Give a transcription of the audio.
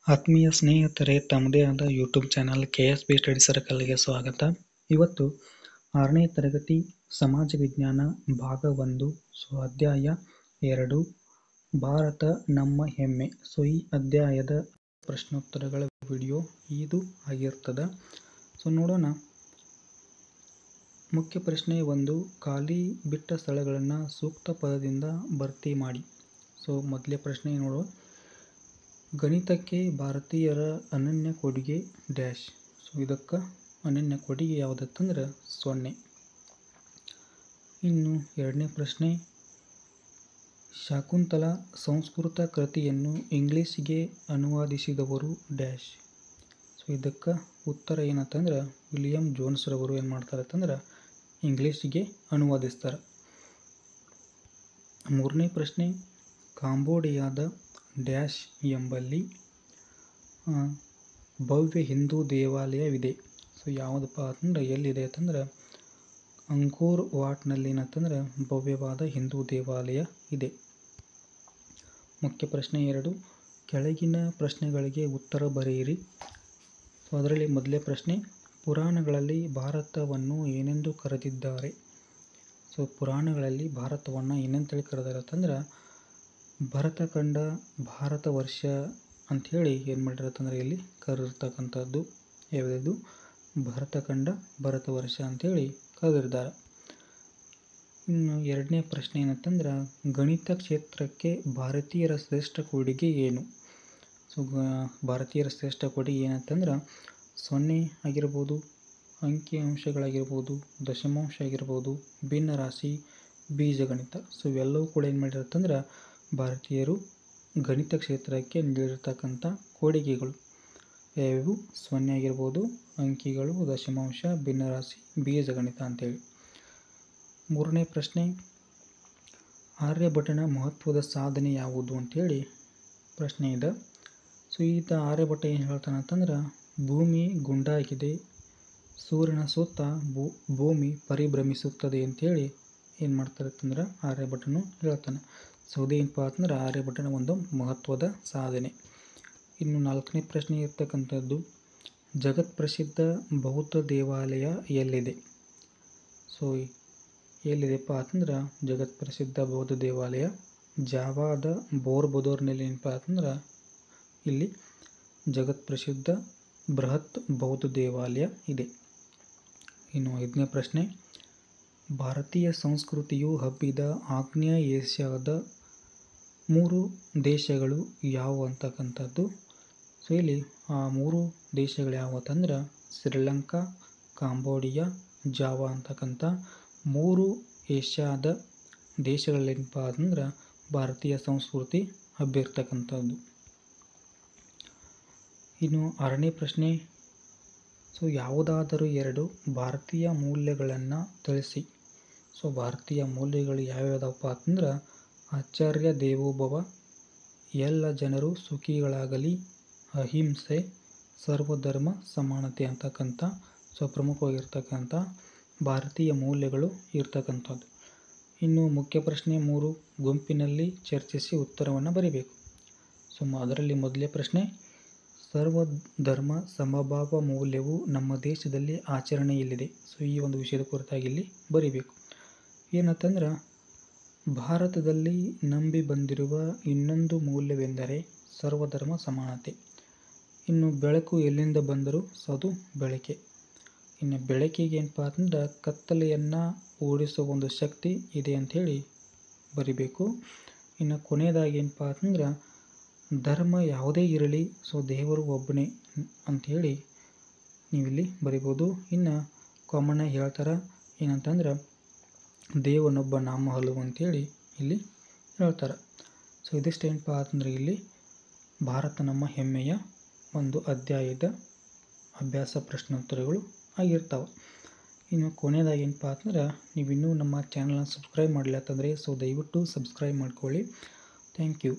ಆತ್ಮೀಯ ಸ್ನೇಹಿತರೆ, ತಮ್ಮದೇ ಆದ ಯೂಟ್ಯೂಬ್ ಚಾನಲ್ KSB ಸ್ಟಡಿ ಸರ್ಕಲ್ಗೆ ಸ್ವಾಗತ. ಇವತ್ತು 6ನೇ ತರಗತಿ ಸಮಾಜ ವಿಜ್ಞಾನ ಭಾಗ 1 ಅಧ್ಯಾಯ 2 ಭಾರತ ನಮ್ಮ ಹೆಮ್ಮೆ. ಈ ಅಧ್ಯಾಯದ ಪ್ರಶ್ನೋತ್ತರಗಳ ವಿಡಿಯೋ ಇದು ಆಗಿರ್ತದೆ. ನೋಡೋಣ. ಮುಖ್ಯ ಪ್ರಶ್ನೆ 1, ಖಾಲಿ ಬಿಟ್ಟ ಸ್ಥಳಗಳನ್ನು ಸೂಕ್ತ ಪದದಿಂದ ಭರ್ತಿ ಮಾಡಿ. ಮೊದಲೇ ಪ್ರಶ್ನೆ ನೋಡುವ. ಗಣಿತಕ್ಕೆ ಭಾರತೀಯರ ಅನನ್ಯ ಕೊಡುಗೆ ಡ್ಯಾಶ್. ಇದಕ್ಕೆ ಅನನ್ಯ ಕೊಡುಗೆ ಯಾವುದಂದ್ರೆ 0. ಇನ್ನು ಎರಡನೇ ಪ್ರಶ್ನೆ, ಶಾಕುಂತಲಾ ಸಂಸ್ಕೃತ ಕೃತಿಯನ್ನು ಇಂಗ್ಲಿಷ್ಗೆ ಅನುವಾದಿಸಿದವರು ಡ್ಯಾಶ್. ಇದಕ್ಕೆ ಉತ್ತರ ಏನಂತಂದ್ರೆ ವಿಲಿಯಂ ಜೋನ್ಸ್ ರವರು ಏನು ಮಾಡ್ತಾರೆ ಅಂತಂದ್ರೆ ಇಂಗ್ಲಿಷ್ಗೆ ಅನುವಾದಿಸ್ತಾರೆ. ಮೂರನೇ ಪ್ರಶ್ನೆ, ಕಾಂಬೋಡಿಯಾದ ಡ್ಯಾಶ್ ಎಂಬಲ್ಲಿ ಭವ್ಯ ಹಿಂದೂ ದೇವಾಲಯವಿದೆ. ಯಾವುದಪ್ಪ ಅಂತಂದ್ರೆ ಎಲ್ಲಿದೆ ಅಂತಂದ್ರೆ ಅಂಕೋರ್ ವಾಟ್ನಲ್ಲಿ ಏನಂತಂದ್ರೆ ಭವ್ಯವಾದ ಹಿಂದೂ ದೇವಾಲಯ ಇದೆ. ಮುಖ್ಯ ಪ್ರಶ್ನೆ 2, ಕೆಳಗಿನ ಪ್ರಶ್ನೆಗಳಿಗೆ ಉತ್ತರ ಬರೆಯಿರಿ. ಅದರಲ್ಲಿ ಮೊದಲೇ ಪ್ರಶ್ನೆ, ಪುರಾಣಗಳಲ್ಲಿ ಭಾರತವನ್ನು ಏನೆಂದು ಕರೆದಿದ್ದಾರೆ. ಪುರಾಣಗಳಲ್ಲಿ ಭಾರತವನ್ನು ಏನಂತೇಳಿ ಕರೆದಾರೆ ಅಂತಂದ್ರೆ ಭರತಖಂಡ, ಭಾರತ ವರ್ಷ ಅಂಥೇಳಿ ಏನು ಮಾಡಿರತ್ತಂದ್ರೆ ಇಲ್ಲಿ ಕರೆದಿರ್ತಕ್ಕಂಥದ್ದು. ಯಾವುದು? ಭರತಖಂಡ, ಭರತ ವರ್ಷ ಅಂಥೇಳಿ ಕರೆದಿದ್ದಾರೆ. ಇನ್ನು ಎರಡನೇ ಪ್ರಶ್ನೆ ಏನಂತಂದ್ರೆ ಗಣಿತ ಕ್ಷೇತ್ರಕ್ಕೆ ಭಾರತೀಯರ ಶ್ರೇಷ್ಠ ಕೊಡುಗೆ ಏನು. ಭಾರತೀಯರ ಶ್ರೇಷ್ಠ ಕೊಡುಗೆ ಏನಂತಂದ್ರೆ 0 ಆಗಿರ್ಬೋದು, ಅಂಕಿ ಅಂಶಗಳಾಗಿರ್ಬೋದು, ದಶಮಾಂಶ ಆಗಿರ್ಬೋದು, ಭಿನ್ನ ರಾಶಿ, ಬೀಜಗಣಿತ. ಇವೆಲ್ಲವೂ ಕೂಡ ಏನು ಮಾಡಿರುತ್ತಂದ್ರೆ ಭಾರತೀಯರು ಗಣಿತ ಕ್ಷೇತ್ರಕ್ಕೆ ನೀಡಿರ್ತಕ್ಕಂಥ ಕೊಡುಗೆಗಳು ಯಾವ್ಯಾವು? 0 ಆಗಿರ್ಬೋದು, ಅಂಕಿಗಳು, ದಶಮಾಂಶ, ಭಿನ್ನರಾಶಿ, ಬೀಜಗಣಿತ ಅಂತೇಳಿ. ಮೂರನೇ ಪ್ರಶ್ನೆ, ಆರ್ಯಭಟನ ಮಹತ್ವದ ಸಾಧನೆ ಯಾವುದು ಅಂತೇಳಿ ಪ್ರಶ್ನೆ ಇದೆ. ಈತ ಆರ್ಯಭಟ ಏನು ಹೇಳ್ತಾನೆ ಅಂತಂದ್ರೆ ಭೂಮಿ ಗುಂಡಾಗಿದೆ, ಸೂರ್ಯನ ಸುತ್ತ ಭೂಮಿ ಪರಿಭ್ರಮಿಸುತ್ತದೆ ಅಂತೇಳಿ ಏನು ಮಾಡ್ತಾರೆ ಅಂತಂದ್ರೆ ಆರ್ಯಭಟನು ಹೇಳ್ತಾನೆ. ಇದೇನಪ್ಪ ಅಂತಂದ್ರೆ ಆರ್ಯಭಟನ ಒಂದು ಮಹತ್ವದ ಸಾಧನೆ. ಇನ್ನು ನಾಲ್ಕನೇ ಪ್ರಶ್ನೆ ಇರ್ತಕ್ಕಂಥದ್ದು, ಜಗತ್ ಪ್ರಸಿದ್ಧ ಬೌದ್ಧ ದೇವಾಲಯ ಎಲ್ಲಿದೆ. ಎಲ್ಲಿದೆಪ್ಪ ಅಂತಂದ್ರೆ ಜಗತ್ ಪ್ರಸಿದ್ಧ ಬೌದ್ಧ ದೇವಾಲಯ ಜಾವಾದ ಬೋರ್ಬದೋರ್ನಲ್ಲಿ ಏನಪ್ಪ ಅಂತಂದ್ರೆ ಇಲ್ಲಿ ಜಗತ್ ಪ್ರಸಿದ್ಧ ಬೃಹತ್ ಬೌದ್ಧ ದೇವಾಲಯ ಇದೆ. ಇನ್ನು 5ನೇ ಪ್ರಶ್ನೆ, ಭಾರತೀಯ ಸಂಸ್ಕೃತಿಯು ಹಬ್ಬಿದ ಆಗ್ನೇಯ ಏಷ್ಯಾದ 3 ದೇಶಗಳು ಯಾವುವು ಅಂತಕ್ಕಂಥದ್ದು. ಇಲ್ಲಿ ಆ 3 ದೇಶಗಳು ಯಾವುವು ಅಂತಂದ್ರೆ ಶ್ರೀಲಂಕಾ, ಕಾಂಬೋಡಿಯಾ, ಜಾವಾ ಅಂತಕ್ಕಂಥ 3 ಏಷ್ಯಾದ ದೇಶಗಳೇನಪ್ಪ ಅಂತಂದ್ರೆ ಭಾರತೀಯ ಸಂಸ್ಕೃತಿ ಹಬ್ಬಿರ್ತಕ್ಕಂಥದ್ದು. ಇನ್ನು 6ನೇ ಪ್ರಶ್ನೆ, ಯಾವುದಾದರೂ 2 ಭಾರತೀಯ ಮೌಲ್ಯಗಳನ್ನು ತಿಳಿಸಿ. ಭಾರತೀಯ ಮೌಲ್ಯಗಳು ಯಾವ್ಯಾವುದಪ್ಪ ಅಂತಂದ್ರೆ ಆಚಾರ್ಯ ದೇವೋಭವ, ಎಲ್ಲ ಜನರು ಸುಖಿಗಳಾಗಲಿ, ಅಹಿಂಸೆ, ಸರ್ವಧರ್ಮ ಸಮಾನತೆ ಅಂತಕ್ಕಂಥ ಪ್ರಮುಖವಾಗಿರ್ತಕ್ಕಂಥ ಭಾರತೀಯ ಮೌಲ್ಯಗಳು ಇರ್ತಕ್ಕಂಥದ್ದು. ಇನ್ನು ಮುಖ್ಯ ಪ್ರಶ್ನೆ 3, ಗುಂಪಿನಲ್ಲಿ ಚರ್ಚಿಸಿ ಉತ್ತರವನ್ನು ಬರೀಬೇಕು. ಅದರಲ್ಲಿ ಮೊದಲೇ ಪ್ರಶ್ನೆ, ಸರ್ವಧರ್ಮ ಸಮಭಾವ ಮೌಲ್ಯವು ನಮ್ಮ ದೇಶದಲ್ಲಿ ಆಚರಣೆಯಲ್ಲಿದೆ. ಈ ಒಂದು ವಿಷಯದ ಕುರಿತಾಗಿ ಇಲ್ಲಿ ಬರೀಬೇಕು. ಏನಂತಂದ್ರೆ ಭಾರತದಲ್ಲಿ ನಂಬಿ ಬಂದಿರುವ ಇನ್ನೊಂದು ಮೌಲ್ಯವೆಂದರೆ ಸರ್ವಧರ್ಮ ಸಮಾನತೆ. ಇನ್ನು ಬೆಳಕು ಎಲ್ಲಿಂದ ಬಂದರೂ ಅದು ಬೆಳಕೆ. ಇನ್ನು ಬೆಳಕಿಗೆ ಏನಪ್ಪ ಅಂತಂದ್ರೆ ಕತ್ತಲೆಯನ್ನು ಓಡಿಸುವ ಒಂದು ಶಕ್ತಿ ಇದೆ ಅಂಥೇಳಿ ಬರಿಬೇಕು. ಇನ್ನು ಕೊನೆಯದಾಗಿ ಏನಪ್ಪ ಅಂತಂದ್ರೆ ಧರ್ಮ ಯಾವುದೇ ಇರಲಿ ದೇವರು ಒಬ್ಬನೇ ಅಂಥೇಳಿ ನೀವಿಲ್ಲಿ ಬರಿಬೋದು. ಇನ್ನು ಕಾಮನ್ನಾಗಿ ಹೇಳ್ತಾರೆ ಏನಂತಂದ್ರೆ ದೇವನೊಬ್ಬ ನಾಮ ಹಲವು ಅಂತೇಳಿ ಇಲ್ಲಿ ಹೇಳ್ತಾರೆ. ಇದಿಷ್ಟೇನಪ್ಪ ಅಂತಂದ್ರೆ ಇಲ್ಲಿ ಭಾರತ ನಮ್ಮ ಹೆಮ್ಮೆಯ ಒಂದು ಅಧ್ಯಾಯದ ಅಭ್ಯಾಸ ಪ್ರಶ್ನೋತ್ತರಗಳು ಆಗಿರ್ತಾವೆ. ಇನ್ನು ಕೊನೆಯದಾಗಿ ಏನಪ್ಪ ಅಂತಂದ್ರೆ ನೀವಿನ್ನೂ ನಮ್ಮ ಚಾನಲ್ನ ಸಬ್ಸ್ಕ್ರೈಬ್ ಮಾಡಲಿಲ್ಲ ಅಂತಂದರೆ ದಯವಿಟ್ಟು ಸಬ್ಸ್ಕ್ರೈಬ್ ಮಾಡ್ಕೊಳ್ಳಿ. Thank you.